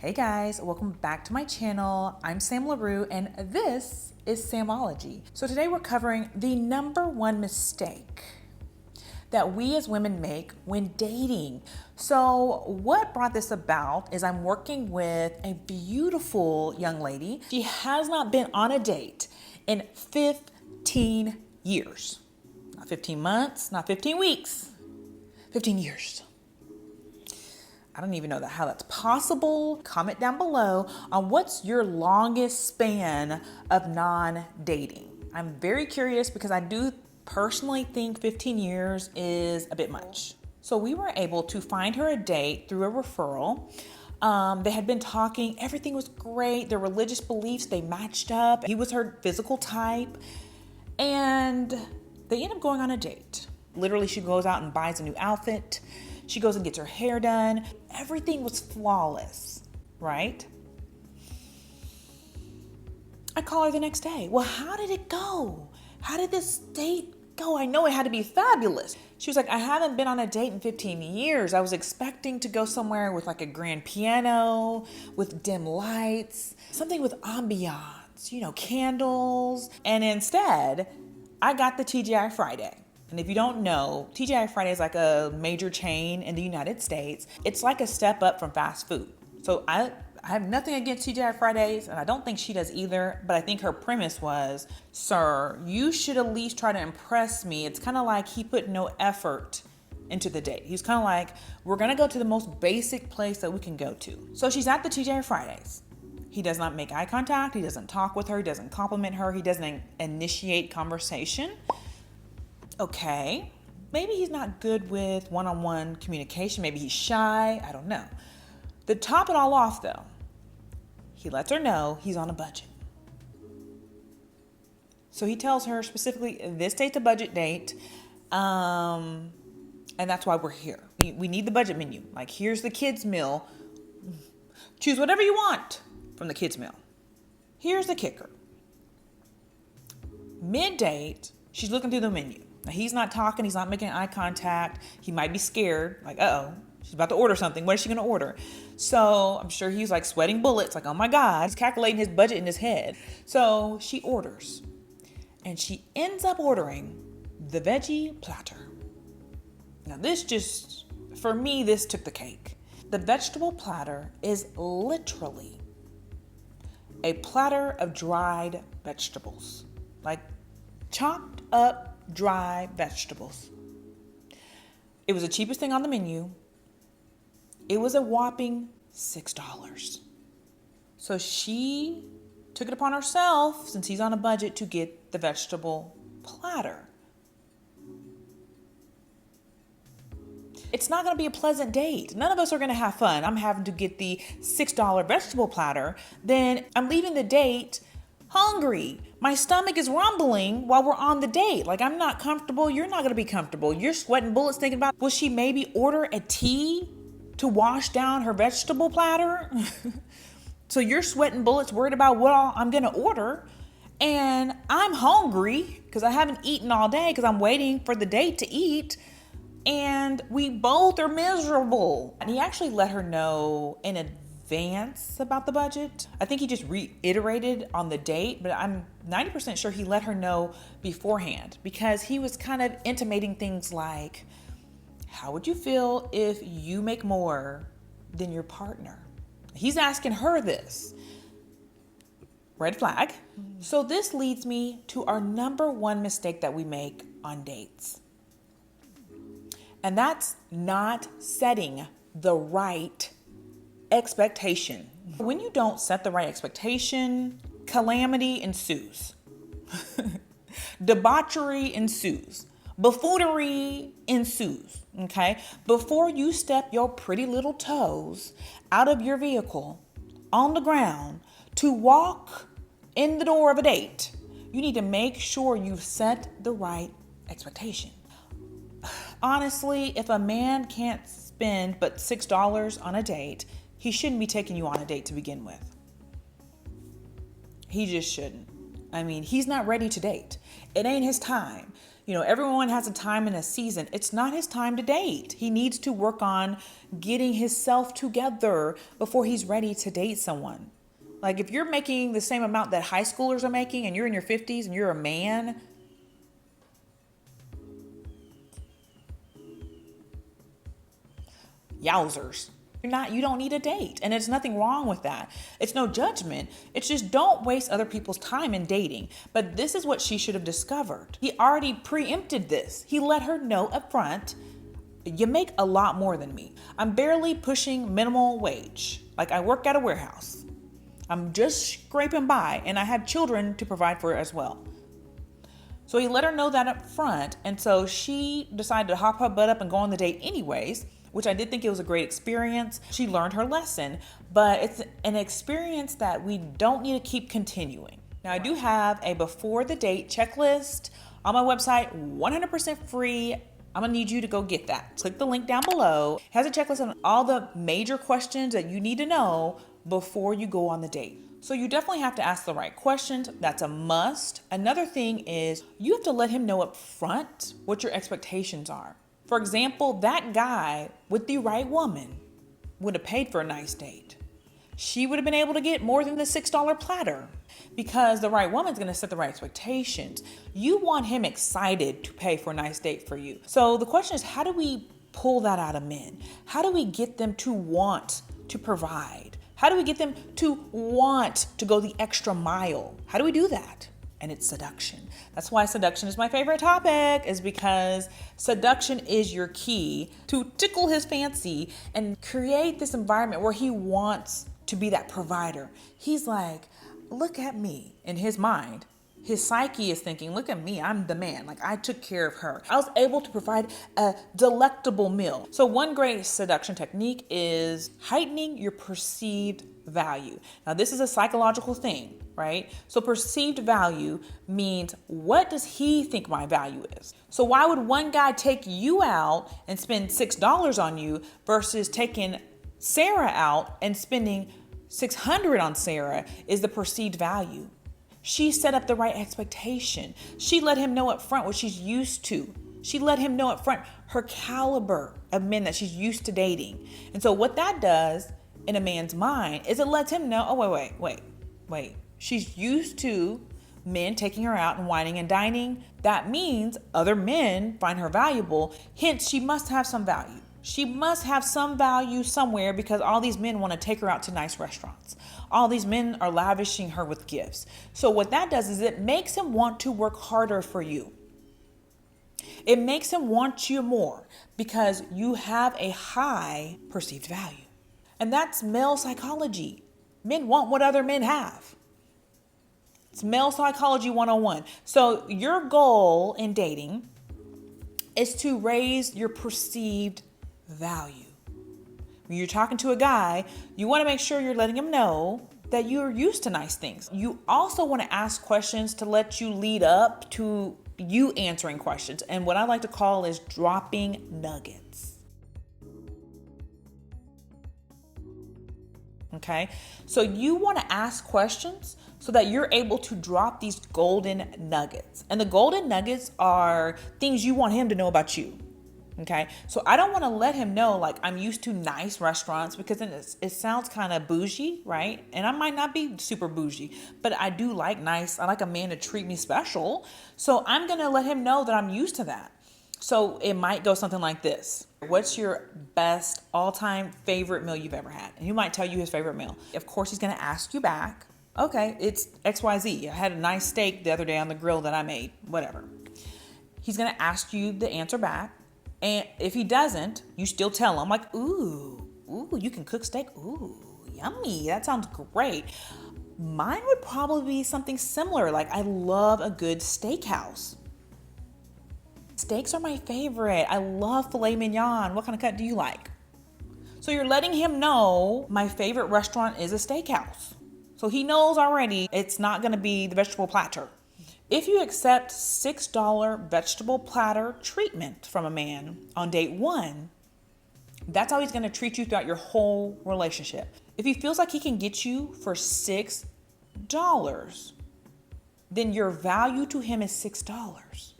Hey guys, welcome back to my channel. I'm Sam LaRue and this is Samology. So today we're covering the number one mistake that we as women make when dating. So what brought this about is I'm working with a beautiful young lady. She has not been on a date in 15 years. Not 15 months, not 15 weeks, 15 years. I don't even know how that's possible. Comment down below on what's your longest span of non-dating. I'm very curious because I do personally think 15 years is a bit much. So we were able to find her a date through a referral. They had been talking, everything was great. Their religious beliefs, they matched up. He was her physical type. And they end up going on a date. Literally, she goes out and buys a new outfit. She goes and gets her hair done. Everything was flawless, right? I call her the next day. Well, how did it go? How did this date go? I know it had to be fabulous. She was like, I haven't been on a date in 15 years. I was expecting to go somewhere with like a grand piano, with dim lights, something with ambiance, candles. And instead, I got the TGI Friday. And if you don't know, TGI Friday is like a major chain in the United States. It's like a step up from fast food. So I have nothing against TGI Fridays, and I don't think she does either, but I think her premise was, sir, you should at least try to impress me. It's kind of like he put no effort into the date. He's kind of like, we're going to go to the most basic place that we can go to. So she's at the TGI Fridays. He does not make eye contact. He doesn't talk with her. He doesn't compliment her. He doesn't initiate conversation. Okay, maybe he's not good with one-on-one communication. Maybe he's shy. I don't know. To top it all off, though, he lets her know he's on a budget. So he tells her specifically, this date's a budget date, and that's why we're here. We need the budget menu. Like, here's the kids' meal. Choose whatever you want from the kids' meal. Here's the kicker. Mid-date, she's looking through the menu. Now, he's not talking. He's not making eye contact. He might be scared. Like, uh-oh, she's about to order something. What is she going to order? So I'm sure he's like sweating bullets. Like, oh my God, he's calculating his budget in his head. So she orders. And she ends up ordering the veggie platter. Now for me, this took the cake. The vegetable platter is literally a platter of dried vegetables. Like chopped up dry vegetables. It was the cheapest thing on the menu. It was a whopping $6. So she took it upon herself, since he's on a budget, to get the vegetable platter. It's not going to be a pleasant date. None of us are going to have fun. I'm having to get the $6 vegetable platter. Then I'm leaving the date hungry. My stomach is rumbling while we're on the date. Like, I'm not comfortable. You're not going to be comfortable. You're sweating bullets thinking about, will she maybe order a tea to wash down her vegetable platter? So you're sweating bullets worried about what I'm going to order. And I'm hungry because I haven't eaten all day because I'm waiting for the date to eat. And we both are miserable. And he actually let her know in advance about the budget. I think he just reiterated on the date, but I'm 90% sure he let her know beforehand, because he was kind of intimating things like, how would you feel if you make more than your partner? He's asking her this. Red flag. So this leads me to our number one mistake that we make on dates. And that's not setting the right expectation. When you don't set the right expectation, calamity ensues. Debauchery ensues. Buffoonery ensues. Okay? Before you step your pretty little toes out of your vehicle on the ground to walk in the door of a date, you need to make sure you've set the right expectation. Honestly, if a man can't spend but $6 on a date, he shouldn't be taking you on a date to begin with. He just shouldn't. I mean, he's not ready to date. It ain't his time. Everyone has a time and a season. It's not his time to date. He needs to work on getting himself together before he's ready to date someone. Like, if you're making the same amount that high schoolers are making and you're in your 50s and you're a man, yowzers. You don't need a date. And there's nothing wrong with that. It's no judgment. It's just don't waste other people's time in dating. But this is what she should have discovered. He already preempted this. He let her know up front, you make a lot more than me. I'm barely pushing minimum wage. Like, I work at a warehouse. I'm just scraping by, and I have children to provide for as well. So he let her know that up front. And so she decided to hop her butt up and go on the date anyways, which I did think it was a great experience. She learned her lesson, but it's an experience that we don't need to keep continuing. Now, I do have a before the date checklist on my website, 100% free. I'm gonna need you to go get that. Click the link down below. It has a checklist on all the major questions that you need to know before you go on the date. So you definitely have to ask the right questions. That's a must. Another thing is you have to let him know up front what your expectations are. For example, that guy with the right woman would have paid for a nice date. She would have been able to get more than the $6 platter because the right woman's going to set the right expectations. You want him excited to pay for a nice date for you. So the question is, how do we pull that out of men? How do we get them to want to provide? How do we get them to want to go the extra mile? How do we do that? And it's seduction. That's why seduction is my favorite topic, is because seduction is your key to tickle his fancy and create this environment where he wants to be that provider. He's like, look at me. In his mind, his psyche is thinking, look at me, I'm the man. Like, I took care of her. I was able to provide a delectable meal. So one great seduction technique is heightening your perceived value. Now, this is a psychological thing, right? So perceived value means, what does he think my value is? So why would one guy take you out and spend $6 on you versus taking Sarah out and spending $600 on Sarah? Is the perceived value. She set up the right expectation. She let him know up front what she's used to. She let him know up front her caliber of men that she's used to dating. And so what that does in a man's mind is it lets him know, oh, wait. She's used to men taking her out and whining and dining. That means other men find her valuable. Hence, she must have some value. She must have some value somewhere because all these men want to take her out to nice restaurants. All these men are lavishing her with gifts. So what that does is it makes him want to work harder for you. It makes him want you more because you have a high perceived value. And that's male psychology. Men want what other men have. It's male psychology 101. So your goal in dating is to raise your perceived value. When you're talking to a guy, you want to make sure you're letting him know that you're used to nice things. You also want to ask questions to let you lead up to you answering questions. And what I like to call is dropping nuggets. Okay, so you want to ask questions so that you're able to drop these golden nuggets. And the golden nuggets are things you want him to know about you. Okay, so I don't want to let him know like I'm used to nice restaurants because then it sounds kind of bougie, right? And I might not be super bougie, but I do like nice. I like a man to treat me special. So I'm going to let him know that I'm used to that. So it might go something like this. What's your best all-time favorite meal you've ever had? And he might tell you his favorite meal. Of course, he's going to ask you back. Okay, it's XYZ. I had a nice steak the other day on the grill that I made, whatever. He's going to ask you the answer back. And if he doesn't, you still tell him like, ooh, you can cook steak. Ooh, yummy. That sounds great. Mine would probably be something similar. Like, I love a good steakhouse. Steaks are my favorite. I love filet mignon. What kind of cut do you like? So you're letting him know my favorite restaurant is a steakhouse. So he knows already it's not going to be the vegetable platter. If you accept $6 vegetable platter treatment from a man on date 1, that's how he's going to treat you throughout your whole relationship. If he feels like he can get you for $6, then your value to him is $6.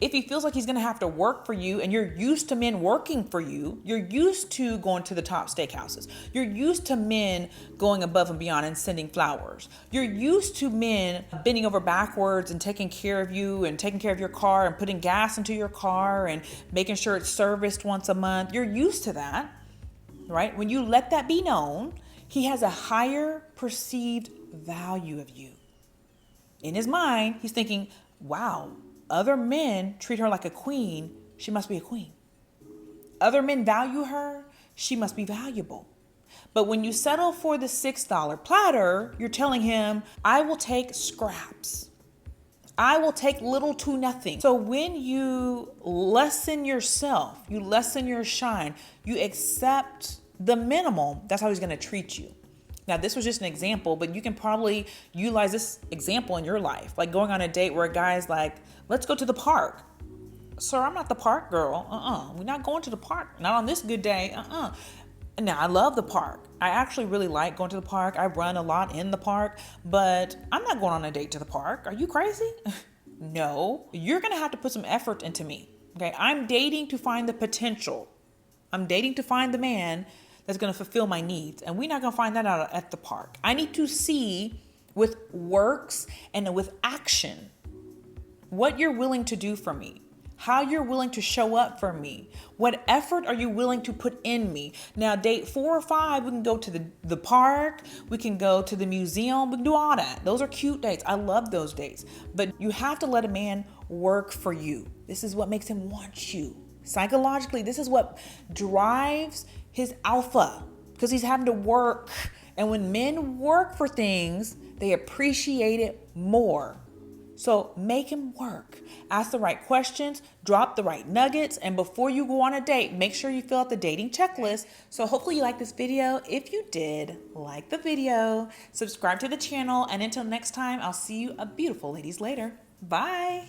If he feels like he's going to have to work for you and you're used to men working for you, you're used to going to the top steakhouses. You're used to men going above and beyond and sending flowers. You're used to men bending over backwards and taking care of you and taking care of your car and putting gas into your car and making sure it's serviced once a month. You're used to that, right? When you let that be known, he has a higher perceived value of you. In his mind, he's thinking, wow, other men treat her like a queen. She must be a queen. Other men value her. She must be valuable. But when you settle for the $6 platter, you're telling him, I will take scraps. I will take little to nothing. So when you lessen yourself, you lessen your shine, you accept the minimum, that's how he's going to treat you. Now, this was just an example, but you can probably utilize this example in your life. Like going on a date where a guy's like, let's go to the park. Sir, I'm not the park girl. We're not going to the park. Not on this good day. Now, I love the park. I actually really like going to the park. I run a lot in the park, but I'm not going on a date to the park. Are you crazy? No, you're going to have to put some effort into me. Okay. I'm dating to find the potential. I'm dating to find the man that's going to fulfill my needs. And we're not going to find that out at the park. I need to see with works and with action what you're willing to do for me, how you're willing to show up for me, what effort are you willing to put in me. Now, date 4 or 5, we can go to the park, we can go to the museum, we can do all that. Those are cute dates. I love those dates. But you have to let a man work for you. This is what makes him want you. Psychologically, this is what drives his alpha, because he's having to work. And when men work for things, they appreciate it more. So make him work. Ask the right questions, drop the right nuggets, and before you go on a date, make sure you fill out the dating checklist. So hopefully you like this video. If you did, like the video, subscribe to the channel, and until next time, I'll see you beautiful ladies later. Bye.